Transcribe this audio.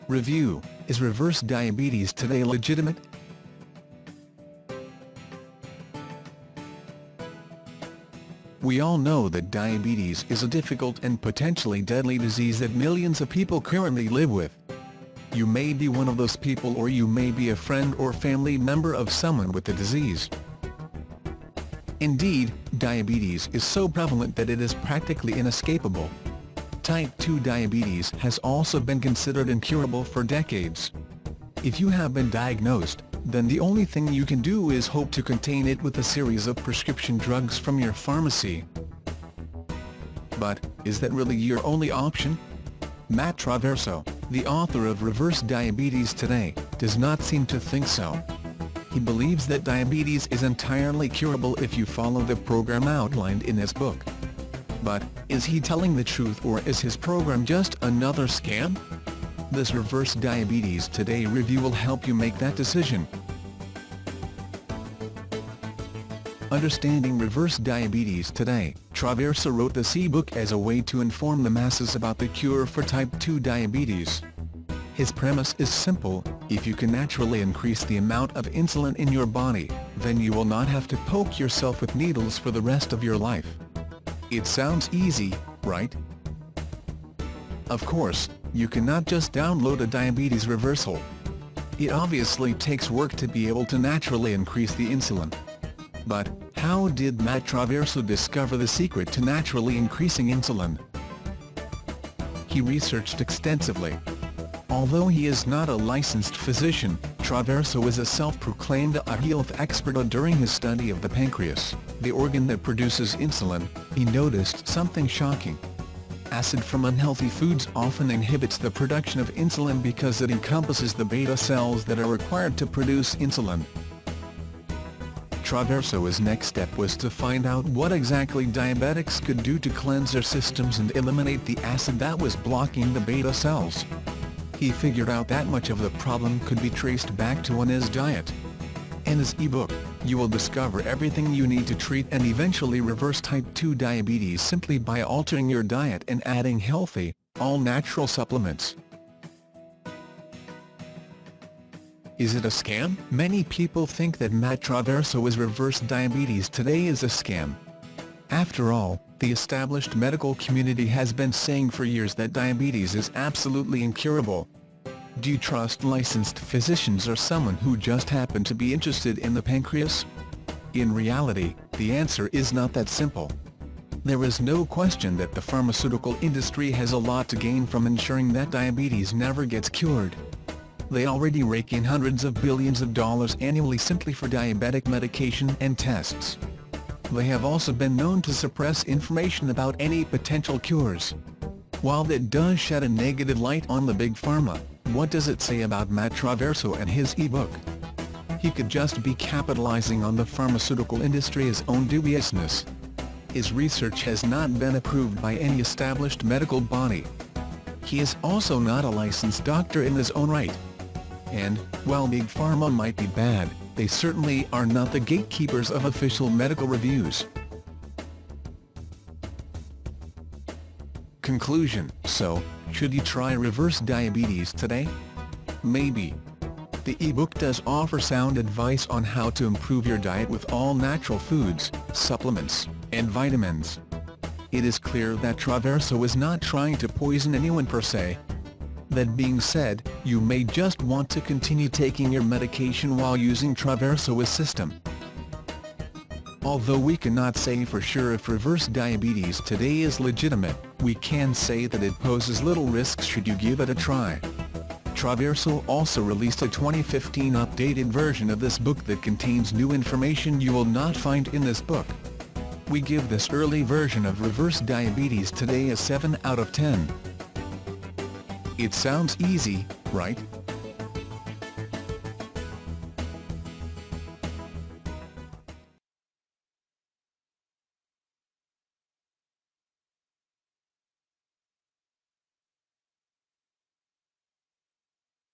Review: Is reverse diabetes today legitimate? We all know that diabetes is a difficult and potentially deadly disease that millions of people currently live with. You may be one of those people, or you may be a friend or family member of someone with the disease. Indeed, diabetes is so prevalent that it is practically inescapable. Type 2 diabetes has also been considered incurable for decades. If you have been diagnosed, then the only thing you can do is hope to contain it with a series of prescription drugs from your pharmacy. But, is that really your only option? Matt Traverso, the author of Reverse Diabetes Today, does not seem to think so. He believes that diabetes is entirely curable if you follow the program outlined in his book. But, is he telling the truth, or is his program just another scam? This Reverse Diabetes Today review will help you make that decision. Understanding Reverse Diabetes Today, Traverso wrote this e-book as a way to inform the masses about the cure for type 2 diabetes. His premise is simple: if you can naturally increase the amount of insulin in your body, then you will not have to poke yourself with needles for the rest of your life. It sounds easy, right? Of course, you cannot just download a diabetes reversal. It obviously takes work to be able to naturally increase the insulin. But, how did Matt Traverso discover the secret to naturally increasing insulin? He researched extensively. Although he is not a licensed physician, Traverso is a self-proclaimed health expert. During his study of the pancreas, the organ that produces insulin, he noticed something shocking. Acid from unhealthy foods often inhibits the production of insulin because it encompasses the beta cells that are required to produce insulin. Traverso's next step was to find out what exactly diabetics could do to cleanse their systems and eliminate the acid that was blocking the beta cells. He figured out that much of the problem could be traced back to his diet. In his ebook, you will discover everything you need to treat and eventually reverse type 2 diabetes simply by altering your diet and adding healthy, all-natural supplements. Is it a scam? Many people think that Matt Traverso's Reverse Diabetes Today is a scam. After all, the established medical community has been saying for years that diabetes is absolutely incurable. Do you trust licensed physicians or someone who just happened to be interested in the pancreas? In reality, the answer is not that simple. There is no question that the pharmaceutical industry has a lot to gain from ensuring that diabetes never gets cured. They already rake in hundreds of billions of dollars annually simply for diabetic medication and tests. They have also been known to suppress information about any potential cures. While that does shed a negative light on the big pharma, what does it say about Matt Traverso and his e-book? He could just be capitalizing on the pharmaceutical industry's own dubiousness. His research has not been approved by any established medical body. He is also not a licensed doctor in his own right. And, while big pharma might be bad, they certainly are not the gatekeepers of official medical reviews. Conclusion: so, should you try Reverse Diabetes Today? Maybe. The e-book does offer sound advice on how to improve your diet with all natural foods, supplements, and vitamins. It is clear that Traverso is not trying to poison anyone per se. That being said, you may just want to continue taking your medication while using Traverso's system. Although we cannot say for sure if Reverse Diabetes Today is legitimate, we can say that it poses little risk should you give it a try. Traverso also released a 2015 updated version of this book that contains new information you will not find in this book. We give this early version of Reverse Diabetes Today a 7 out of 10. It sounds easy, right?